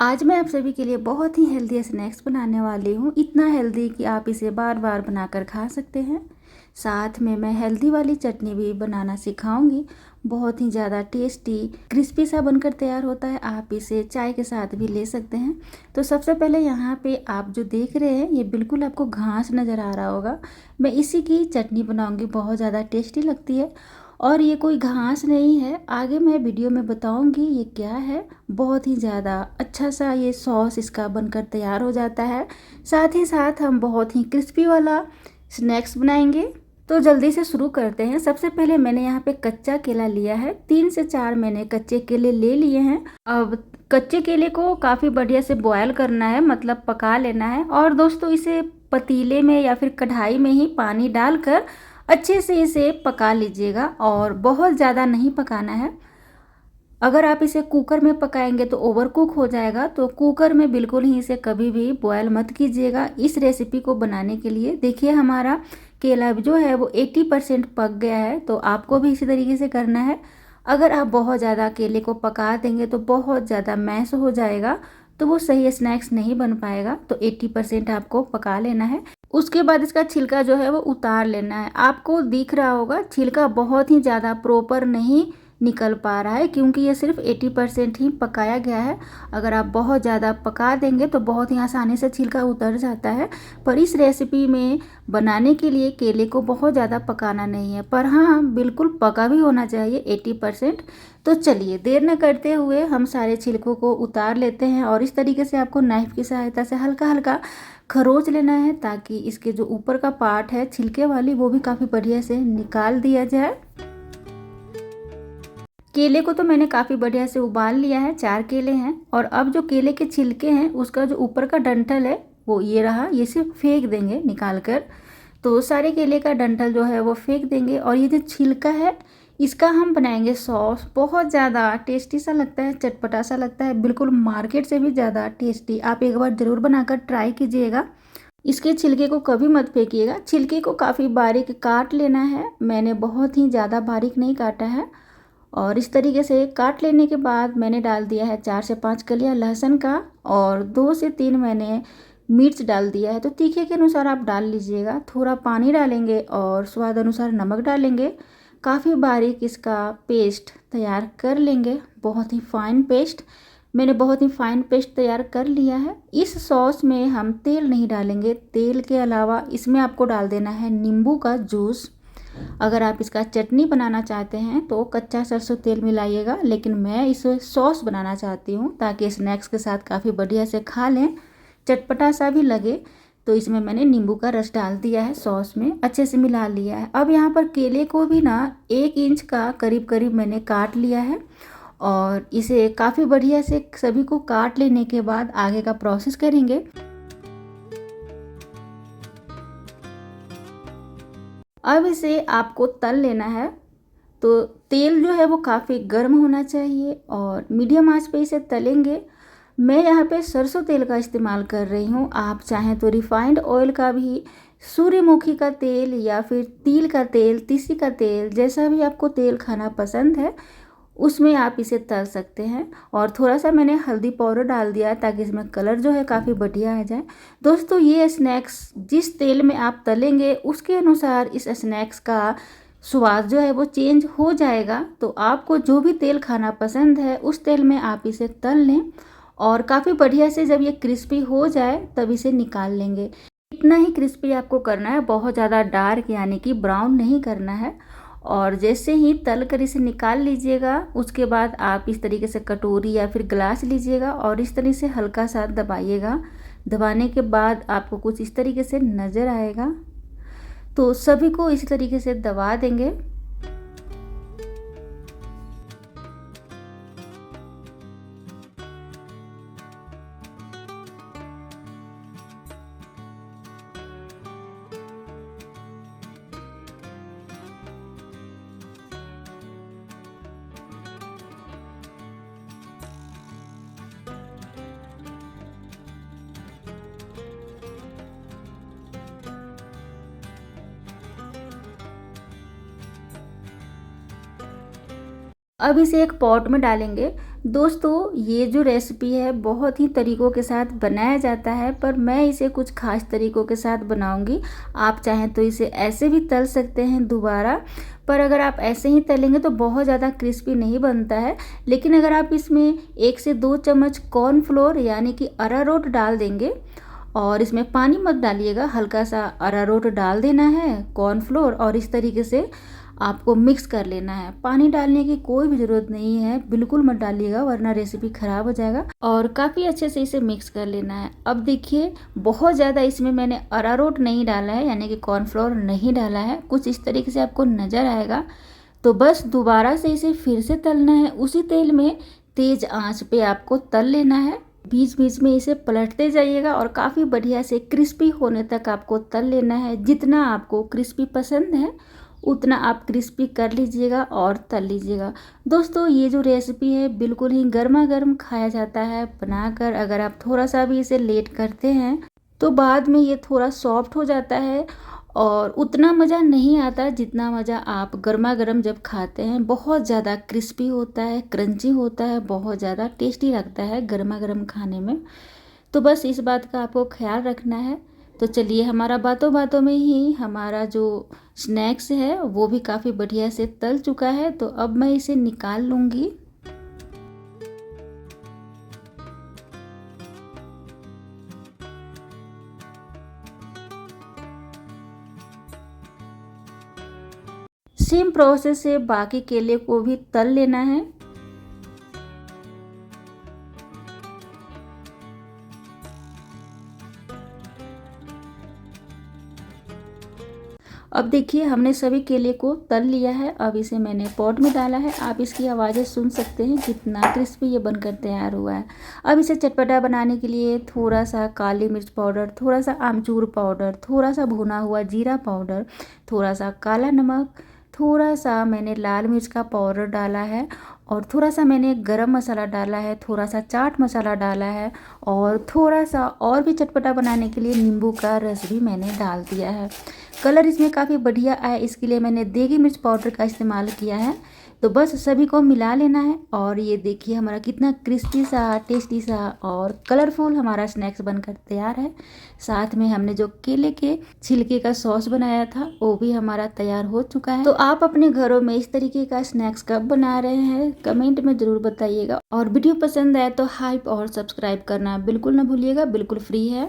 आज मैं आप सभी के लिए बहुत ही हेल्दी स्नैक्स बनाने वाली हूँ। इतना हेल्दी कि आप इसे बार बार बनाकर खा सकते हैं। साथ में मैं हेल्दी वाली चटनी भी बनाना सिखाऊंगी। बहुत ही ज़्यादा टेस्टी क्रिस्पी सा बनकर तैयार होता है। आप इसे चाय के साथ भी ले सकते हैं। तो सबसे पहले यहाँ पे आप जो देख रहे हैं ये बिल्कुल आपको घास नज़र आ रहा होगा। मैं इसी की चटनी बनाऊंगी, बहुत ज़्यादा टेस्टी लगती है। और ये कोई घास नहीं है, आगे मैं वीडियो में बताऊंगी ये क्या है। बहुत ही ज़्यादा अच्छा सा ये सॉस इसका बनकर तैयार हो जाता है। साथ ही साथ हम बहुत ही क्रिस्पी वाला स्नैक्स बनाएंगे। तो जल्दी से शुरू करते हैं। सबसे पहले मैंने यहाँ पे कच्चा केला लिया है। 3 से 4 मैंने कच्चे केले ले लिए हैं। अब कच्चे केले को काफ़ी बढ़िया से बॉयल करना है, मतलब पका लेना है। और दोस्तों इसे पतीले में या फिर कढ़ाई में ही पानी डालकर अच्छे से इसे पका लीजिएगा, और बहुत ज़्यादा नहीं पकाना है। अगर आप इसे कुकर में पकाएंगे तो ओवर कुक हो जाएगा, तो कुकर में बिल्कुल ही इसे कभी भी बॉयल मत कीजिएगा। इस रेसिपी को बनाने के लिए देखिए हमारा केला जो है वो 80% पक गया है, तो आपको भी इसी तरीके से करना है। अगर आप बहुत ज़्यादा केले को पका देंगे तो बहुत ज़्यादा मैश हो जाएगा, तो वो सही स्नैक्स नहीं बन पाएगा। तो 80% आपको पका लेना है। उसके बाद इसका छिलका जो है वो उतार लेना है। आपको दिख रहा होगा छिलका बहुत ही ज़्यादा प्रॉपर नहीं निकल पा रहा है, क्योंकि ये सिर्फ 80% ही पकाया गया है। अगर आप बहुत ज़्यादा पका देंगे तो बहुत ही आसानी से छिलका उतर जाता है। पर इस रेसिपी में बनाने के लिए केले को बहुत ज़्यादा पकाना नहीं है, पर हाँ बिल्कुल पका भी होना चाहिए 80%। तो चलिए देर न करते हुए हम सारे छिलकों को उतार लेते हैं, और इस तरीके से आपको नाइफ की सहायता से हल्का हल्का खरोच लेना है, ताकि इसके जो ऊपर का पार्ट है छिलके वाली वो भी काफ़ी बढ़िया से निकाल दिया जाए। केले को तो मैंने काफ़ी बढ़िया से उबाल लिया है, 4 केले हैं। और अब जो केले के छिलके हैं उसका जो ऊपर का डंठल है वो ये रहा, ये सिर्फ फेंक देंगे निकाल कर। तो सारे केले का डंठल जो है वो फेंक देंगे, और ये जो छिलका है इसका हम बनाएंगे सॉस। बहुत ज़्यादा टेस्टी सा लगता है, चटपटा सा लगता है, बिल्कुल मार्केट से भी ज़्यादा टेस्टी। आप एक बार ज़रूर बनाकर ट्राई कीजिएगा। इसके छिलके को कभी मत फेंकिएगा। छिलके को काफ़ी बारीक काट लेना है। मैंने बहुत ही ज़्यादा बारीक नहीं काटा है। और इस तरीके से काट लेने के बाद मैंने डाल दिया है 4 से 5 कलियां लहसुन का, और 2 से 3 मैंने मिर्च डाल दिया है। तो तीखे के अनुसार आप डाल लीजिएगा। थोड़ा पानी डालेंगे और स्वाद अनुसार नमक डालेंगे। काफ़ी बारीक इसका पेस्ट तैयार कर लेंगे, बहुत ही फाइन पेस्ट। मैंने बहुत ही फाइन पेस्ट तैयार कर लिया है। इस सॉस में हम तेल नहीं डालेंगे। तेल के अलावा इसमें आपको डाल देना है नींबू का जूस। अगर आप इसका चटनी बनाना चाहते हैं तो कच्चा सरसों तेल मिलाइएगा, लेकिन मैं इसे सॉस बनाना चाहती हूँ ताकि स्नैक्स के साथ काफ़ी बढ़िया से खा लें, चटपटा सा भी लगे। तो इसमें मैंने नींबू का रस डाल दिया है, सॉस में अच्छे से मिला लिया है। अब यहाँ पर केले को भी ना 1 इंच का करीब करीब मैंने काट लिया है, और इसे काफ़ी बढ़िया से सभी को काट लेने के बाद आगे का प्रोसेस करेंगे। अब इसे आपको तल लेना है। तो तेल जो है वो काफ़ी गर्म होना चाहिए, और मीडियम आंच पे इसे तलेंगे। मैं यहाँ पे सरसों तेल का इस्तेमाल कर रही हूँ। आप चाहें तो रिफाइंड ऑयल का भी, सूर्यमुखी का तेल, या फिर तिल का तेल, तीसी का तेल, जैसा भी आपको तेल खाना पसंद है उसमें आप इसे तल सकते हैं। और थोड़ा सा मैंने हल्दी पाउडर डाल दिया ताकि इसमें कलर जो है काफ़ी बढ़िया आ जाए। दोस्तों ये स्नैक्स जिस तेल में आप तलेंगे उसके अनुसार इस स्नैक्स का स्वाद जो है वो चेंज हो जाएगा। तो आपको जो भी तेल खाना पसंद है उस तेल में आप इसे तल लें, और काफ़ी बढ़िया से जब ये क्रिस्पी हो जाए तब इसे निकाल लेंगे। इतना ही क्रिस्पी आपको करना है, बहुत ज़्यादा डार्क यानी कि ब्राउन नहीं करना है। और जैसे ही तल कर इसे निकाल लीजिएगा, उसके बाद आप इस तरीके से कटोरी या फिर ग्लास लीजिएगा और इस तरीके से हल्का सा दबाइएगा। दबाने के बाद आपको कुछ इस तरीके से नज़र आएगा। तो सभी को इसी तरीके से दबा देंगे। अब इसे एक पॉट में डालेंगे। दोस्तों ये जो रेसिपी है बहुत ही तरीक़ों के साथ बनाया जाता है, पर मैं इसे कुछ ख़ास तरीक़ों के साथ बनाऊंगी। आप चाहें तो इसे ऐसे भी तल सकते हैं दोबारा, पर अगर आप ऐसे ही तलेंगे तो बहुत ज़्यादा क्रिस्पी नहीं बनता है। लेकिन अगर आप इसमें 1 से 2 चम्मच कॉर्नफ्लोर यानी कि अरारोट डाल देंगे, और इसमें पानी मत डालिएगा, हल्का सा अरारोट डाल देना है, कॉर्नफ्लोर, और इस तरीके से आपको मिक्स कर लेना है। पानी डालने की कोई भी ज़रूरत नहीं है, बिल्कुल मत डालिएगा वरना रेसिपी ख़राब हो जाएगा। और काफ़ी अच्छे से इसे मिक्स कर लेना है। अब देखिए बहुत ज़्यादा इसमें मैंने अरारोट नहीं डाला है, यानी कि कॉर्नफ्लोर नहीं डाला है, कुछ इस तरीके से आपको नज़र आएगा। तो बस दोबारा से इसे फिर से तलना है, उसी तेल में तेज़ आंच पे आपको तल लेना है। बीच बीच में इसे पलटते जाइएगा और काफ़ी बढ़िया से क्रिस्पी होने तक आपको तल लेना है। जितना आपको क्रिस्पी पसंद है उतना आप क्रिस्पी कर लीजिएगा और तल लीजिएगा। दोस्तों ये जो रेसिपी है बिल्कुल ही गर्मा गर्म खाया जाता है बनाकर। अगर आप थोड़ा सा भी इसे लेट करते हैं तो बाद में ये थोड़ा सॉफ्ट हो जाता है और उतना मज़ा नहीं आता जितना मज़ा आप गर्मा गर्म जब खाते हैं। बहुत ज़्यादा क्रिस्पी होता है, क्रंची होता है, बहुत ज़्यादा टेस्टी लगता है गर्मा गर्म खाने में। तो बस इस बात का आपको ख्याल रखना है। तो चलिए हमारा बातों बातों में ही हमारा जो स्नैक्स है वो भी काफ़ी बढ़िया से तल चुका है। तो अब मैं इसे निकाल लूँगी। सेम प्रोसेस से बाकी केले को भी तल लेना है। अब देखिए हमने सभी केले को तल लिया है। अब इसे मैंने पॉट में डाला है। आप इसकी आवाज़ें सुन सकते हैं कितना क्रिस्पी ये बनकर तैयार हुआ है। अब इसे चटपटा बनाने के लिए थोड़ा सा काली मिर्च पाउडर, थोड़ा सा आमचूर पाउडर, थोड़ा सा भुना हुआ जीरा पाउडर, थोड़ा सा काला नमक, थोड़ा सा मैंने लाल मिर्च का पाउडर डाला है, और थोड़ा सा मैंने गरम मसाला डाला है, थोड़ा सा चाट मसाला डाला है, और थोड़ा सा और भी चटपटा बनाने के लिए नींबू का रस भी मैंने डाल दिया है। कलर इसमें काफ़ी बढ़िया आया, इसके लिए मैंने देगी मिर्च पाउडर का इस्तेमाल किया है। तो बस सभी को मिला लेना है। और ये देखिए हमारा कितना क्रिस्पी सा, टेस्टी सा और कलरफुल हमारा स्नैक्स बनकर तैयार है। साथ में हमने जो केले के छिलके का सॉस बनाया था वो भी हमारा तैयार हो चुका है। तो आप अपने घरों में इस तरीके का स्नैक्स कब बना रहे हैं कमेंट में ज़रूर बताइएगा। और वीडियो पसंद आए तो हाइप और सब्सक्राइब करना बिल्कुल ना भूलिएगा, बिल्कुल फ्री है।